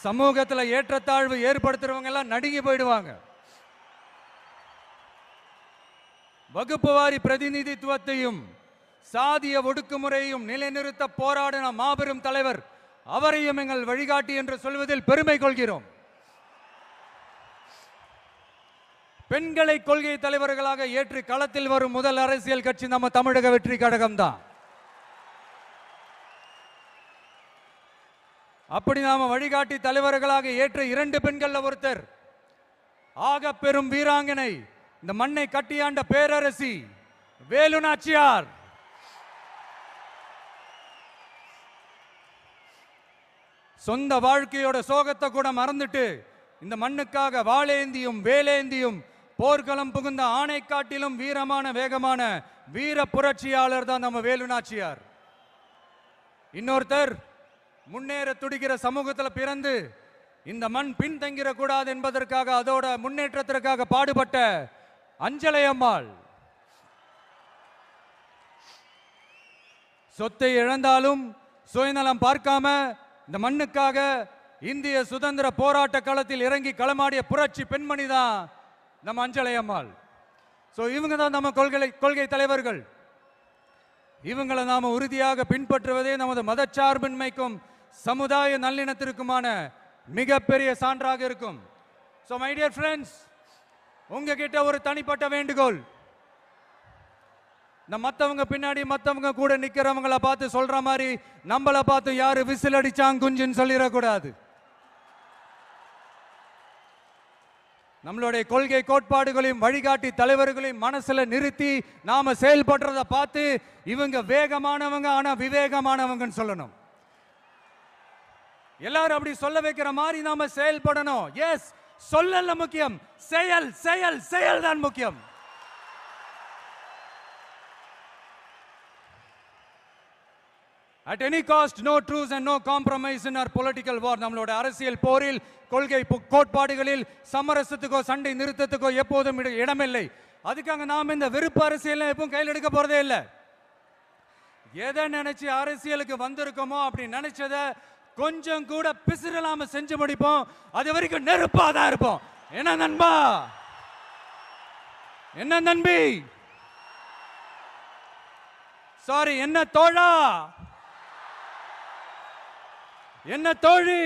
சமூகத்துல ஏற்றத்தாழ்வு ஏற்படுத்துறவங்க எல்லாம் நடுங்கி போயிடுவாங்க. வகுப்புவாரி பிரதிநிதித்துவத்தையும் சாதிய ஒடுக்குமுறையையும் நிலைநிறுத்த போராடின மாபெரும் தலைவர், அவரையும் எங்கள் வழிகாட்டி என்று சொல்வதில் பெருமை கொள்கிறோம். பெண்களை கொள்கை தலைவர்களாக ஏற்று களத்தில் வரும் முதல் அரசியல் கட்சி நம்ம தமிழக வெற்றி கழகம் தான். அப்படி நாம வழிகாட்டி தலைவர்களாக ஏற்ற 2 பெண்கள்ல ஒருத்தர், ஆக பெரும் வீராங்கனை, இந்த மண்ணை கட்டியாண்ட பேரரசி வேலு நாச்சியார். சொந்த வாழ்க்கையோட சோகத்தை கூட மறந்துட்டு இந்த மண்ணுக்காக வாளேந்தியும் வேலேந்தியும் போர்க்களம் புகுந்த ஆணை காட்டிலும் வீரமான வேகமான வீர புரட்சியாளர் தான் நம்ம வேலு நாச்சியார். இன்னொருத்தர், முன்னேற துடிக்கிற சமூகத்தில் பிறந்து இந்த மண் பின்தங்கிட கூடாது என்பதற்காக அதோட முன்னேற்றத்திற்காக பாடுபட்ட அஞ்சலை அம்மாள். சொத்தை இழந்தாலும் சுயநலம் பார்க்காம இந்த மண்ணுக்காக இந்திய சுதந்திர போராட்ட களத்தில் இறங்கி களமாடிய புரட்சி பெண்மணி தான் நம்ம அஞ்சலை அம்மாள். ஸோ இவங்க தான் நம்ம கொள்கை தலைவர்கள். இவங்களை நாம உறுதியாக பின்பற்றுவதே நமது மதச்சார்பின்மைக்கும் சமுதாய நல்லிணத்திற்குமான மிகப்பெரிய சான்றாக இருக்கும். ஸோ மை டியர் ஃப்ரெண்ட்ஸ், உங்ககிட்ட ஒரு தனிப்பட்ட வேண்டுகோள். இந்த மற்றவங்க பின்னாடி மற்றவங்க கூட நிற்கிறவங்களை பார்த்து சொல்ற மாதிரி நம்மளை பார்த்து யாரு விசில் அடிச்சாங்க குஞ்சுன்னு சொல்லிடக்கூடாது. நம்மளுடைய கொள்கை கோட்பாடுகளையும் வழிகாட்டி தலைவர்களையும் மனசுல நிறுத்தி நாம செயல்படுறத பார்த்து இவங்க வேகமானவங்க ஆனா விவேகமானவங்கன்னு சொல்லணும். எல்லாரும் அப்படி சொல்ல வைக்கிற மாதிரி நாம செயல்படணும். எஸ், சொல்லல முக்கியம், செயல் செயல் செயல் தான் முக்கியம். At any cost, no truce and no compromise in our political war. நம்மளோட அரசியல் போரில் கொள்கை கோட்பாடுகளில் சமரசத்துக்கோ சண்டை நிறுத்தத்துக்கோ எப்போதும் இடமில்லை. அதுக்காக நாம் இந்த வெறுப்பு அரசியல் எப்பவும் கையில் எடுக்க போறதே இல்லை. எதை நினைச்சு அரசியலுக்கு வந்திருக்கோமோ அப்படி நினைச்சத கொஞ்சம் கூட பிசிறலாம செஞ்சு முடிப்போம். அது வரைக்கும் நெருப்பா தான் இருப்போம். என்ன நண்பா, என்ன நண்பி, சாரி என்ன தோழா, என்ன தோழி,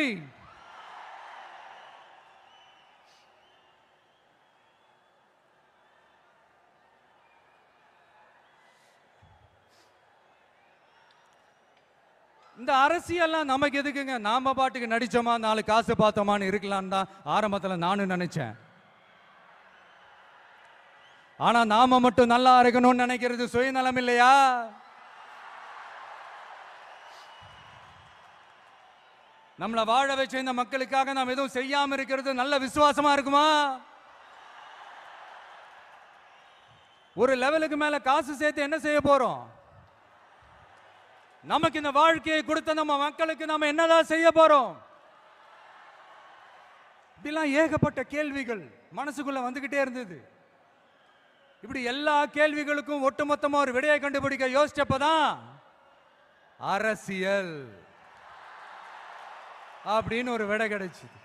இந்த அரசியல்லாம் நமக்கு எதுக்குங்க? நாம பாட்டுக்கு நடிச்சோமா 4 காசு பார்த்தோமான்னு இருக்கலான்னு தான் ஆரம்பத்தில் நானும் நினைச்சேன். ஆனா நாம மட்டும் நல்லா இருக்கணும்னு நினைக்கிறது சுயநலம் இல்லையா? நம்மளை வாழ வச்ச இந்த மக்களுக்காக நாம் எதுவும் செய்யாம இருக்கிறது நல்ல விசுவாசமா இருக்குமா? ஒரு லெவலுக்கு மேல காசு சேர்த்து என்ன செய்ய போறோம்? நமக்கு இந்த வாழ்க்கையை கொடுத்த நம்ம மக்களுக்கு நாம என்னதான் செய்ய போறோம்? இப்படிலாம் ஏகப்பட்ட கேள்விகள் மனசுக்குள்ள வந்துகிட்டே இருந்தது. இப்படி எல்லா கேள்விகளுக்கும் ஒட்டுமொத்தமா ஒரு விடையை கண்டுபிடிக்க யோசிச்சப்பதான் அரசியல் அப்படின்னு ஒரு விடை கிடைச்சது.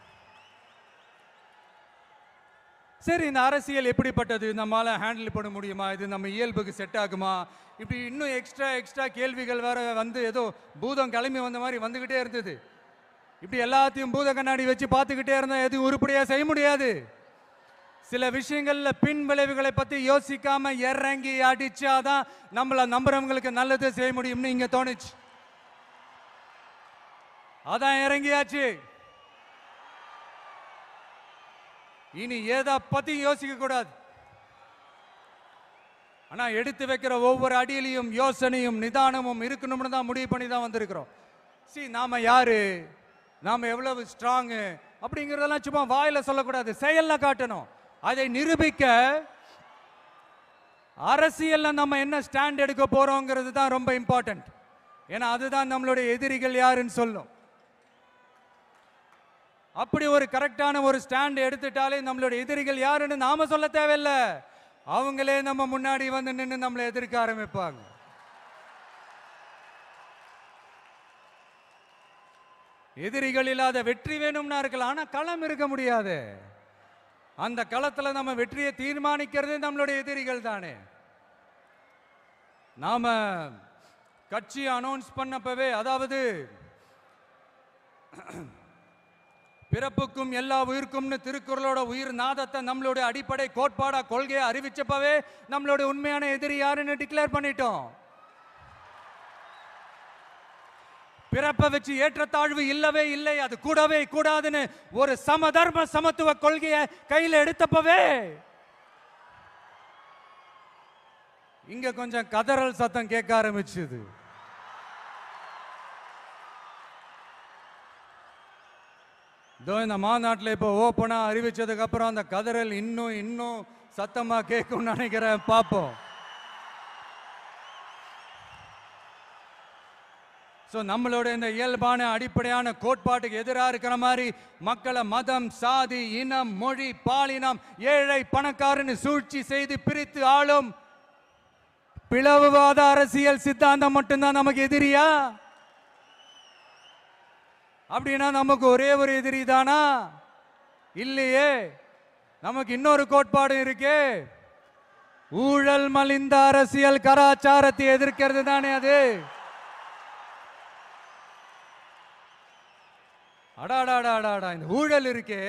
சரி, இந்த அரசியல் எப்படிப்பட்டது, நம்மளால ஹேண்டில் பண்ண முடியுமா, இது நம்ம இயல்புக்கு செட் ஆகுமா, இப்படி இன்னும் எக்ஸ்ட்ரா கேள்விகள் வேற வந்து ஏதோ பூதம் கிளம்பி வந்த மாதிரி வந்துகிட்டே இருந்தது. இப்படி எல்லாத்தையும் பூத கண்ணாடி வச்சு பார்த்துக்கிட்டே இருந்தா எதுவும் உருப்படியா செய்ய முடியாது. சில விஷயங்கள்ல பின் விளைவுகளை பத்தி யோசிக்காம இறங்கி அடிச்சாதான் நம்மள நம்புறவங்களுக்கு நல்லது செய்ய முடியும்னு இங்க தோணுச்சு. அதான் இறங்கியாச்சு. இனி ஏதா பத்தி யோசிக்க கூடாது. ஆனா எடுத்து வைக்கிற ஒவ்வொரு அடியிலையும் யோசனையும் நிதானமும் இருக்கணும்னு தான் முடிவு பண்ணி தான் வந்திருக்கிறோம். நாம யாரு, நாம எவ்வளவு ஸ்ட்ராங் அப்படிங்கறதெல்லாம் சும்மா வாயில சொல்லக்கூடாது, செயல்ல காட்டணும். அதை நிரூபிக்க அரசியல்ல நம்ம என்ன ஸ்டாண்ட் எடுக்க போறோங்கிறது தான் ரொம்ப இம்பார்ட்டன்ட். ஏன்னா அதுதான் நம்மளுடைய எதிரிகள் யாருன்னு சொல்லும். அப்படி ஒரு கரெக்டான ஒரு ஸ்டாண்ட் எடுத்துட்டாலே நம்மளுடைய எதிரிகள் யாருன்னு நாம சொல்ல தேவையில்லை, அவங்களே நம்ம முன்னாடி வந்து நின்று நம்மளை எதிர்க்க ஆரம்பிப்பாங்க. எதிரிகள் இல்லாத வெற்றி வேணும்னா இருக்கலாம், ஆனா களம் இருக்க முடியாது. அந்த களத்துல நம்ம வெற்றியை தீர்மானிக்கிறதே நம்மளுடைய எதிரிகள் தானே. நாம கட்சி அனௌன்ஸ் பண்ணப்பவே, அதாவது பிறப்புக்கும் எல்லா உயிர்க்கும்னு திருக்குறளோட உயிர் நாதத்தை நம்மளுடைய அடிப்படை கோட்பாடா கொள்கையை அறிவிச்சப்பவே நம்மளுடைய உண்மையான எதிரி யாருன்னு டிக்ளேர் பண்ணிட்டோம். பிறப்பை வச்சு ஏற்றத்தாழ்வு இல்லவே இல்லை, அது கூடவே கூடாதுன்னு ஒரு சமதர்ம சமத்துவ கொள்கையை கையில் எடுத்தப்பவே இங்க கொஞ்சம் கதறல் சத்தம் கேட்க ஆரம்பிச்சது. இந்த மாநாட்டில் இப்போ ஓப்பனா அறிவிச்சதுக்கு அப்புறம் அந்த கதறல் இன்னும் சத்தமா கேட்கும் நினைக்கிறேன். பார்ப்போம். நம்மளோட இந்த இயல்பான அடிப்படையான கோட்பாட்டுக்கு எதிராக இருக்கிற மாதிரி மக்களை மதம், சாதி, இனம், மொழி, பாலினம், ஏழை பணக்காரன்னு சூழ்ச்சி செய்து பிரித்து ஆளும் பிளவுவாத அரசியல் சித்தாந்தம் மட்டும்தான் நமக்கு எதிரியா? அப்படின்னா நமக்கு ஒரே ஒரு எதிரி தானா? இல்லையே. நமக்கு இன்னொரு கோட்பாடு இருக்கே, ஊழல் மலிந்த அரசியல் கலாச்சாரத்தை எதிர்க்கிறது தானே அது. அடாடாடாடா, இந்த ஊழல் இருக்கே,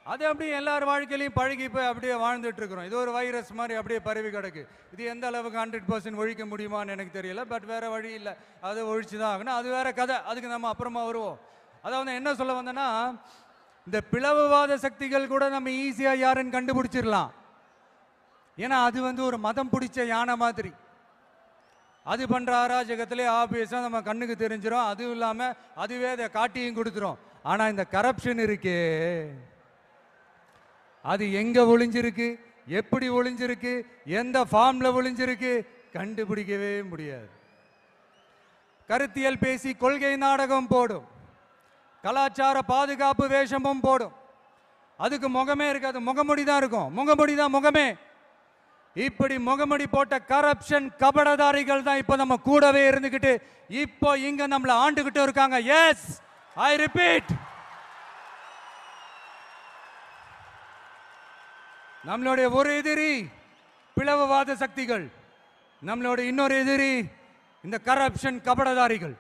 அது அப்படியே எல்லார் வாழ்க்கையிலையும் பழகி போய் அப்படியே வாழ்ந்துட்டு இருக்கிறோம். இது ஒரு வைரஸ் மாதிரி அப்படியே பரவி கிடக்கு. இது எந்த அளவுக்கு 100% ஒழிக்க முடியுமான்னு எனக்கு தெரியல. பட் வேற வழி இல்லை, அதை ஒழிச்சு தான் ஆகணும். அது வேற கதை, அதுக்கு நம்ம அப்புறமா வருவோம். அதாவது என்ன சொல்ல வந்தேன்னா, இந்த பிளவுவாத சக்திகள் கூட நம்ம ஈஸியா யாருன்னு கண்டுபிடிச்சிடலாம். ஏன்னா அது ஒரு மதம் பிடிச்ச யானை மாதிரி. அது பண்ற அராஜகத்திலே ஆபியஸா நம்ம கண்ணுக்கு தெரிஞ்சிடும். அதுவும் இல்லாம அதுவே அதை காட்டியும் கொடுத்துரும். ஆனா இந்த கரப்ஷன் இருக்கே, அது எங்க ஒளிஞ்சிருக்கு, எப்படி ஒளிஞ்சிருக்கு, எந்த ஃபார்ம்ல ஒளிஞ்சிருக்கு கண்டுபிடிக்கவே முடியாது. கருத்தியல் பேசி கொள்கை நாடகம் போடும், கலாச்சார பாதுகாப்பு வேஷமும் போடும். அதுக்கு முகமே இருக்காது, முகமுடி தான் இருக்கும். முகமுடி தான் முகமே. இப்படி முகமுடி போட்ட கரப்ஷன் கபடதாரிகள் தான் இப்ப நம்ம கூடவே இருந்துகிட்டு இப்போ இங்க நம்மள ஆண்டுகிட்டு இருக்காங்க. எஸ், ஐ ரிப்பீட், நம்மளுடைய ஒரு எதிரி பிளவுவாத சக்திகள், நம்மளுடைய இன்னொரு எதிரி இந்த கரப்ஷன் கபடதாரிகள்.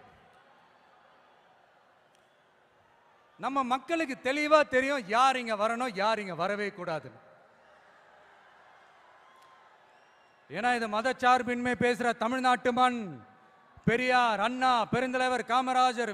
நம்ம மக்களுக்கு தெளிவா தெரியும் யார் இங்க வரணும், யார் இங்க வரவே கூடாது. ஏன்னா இது மதச்சார்பின்மை பேசுற தமிழ்நாட்டு மண். பெரியார், அண்ணா, பெருந்தலைவர் காமராஜர்,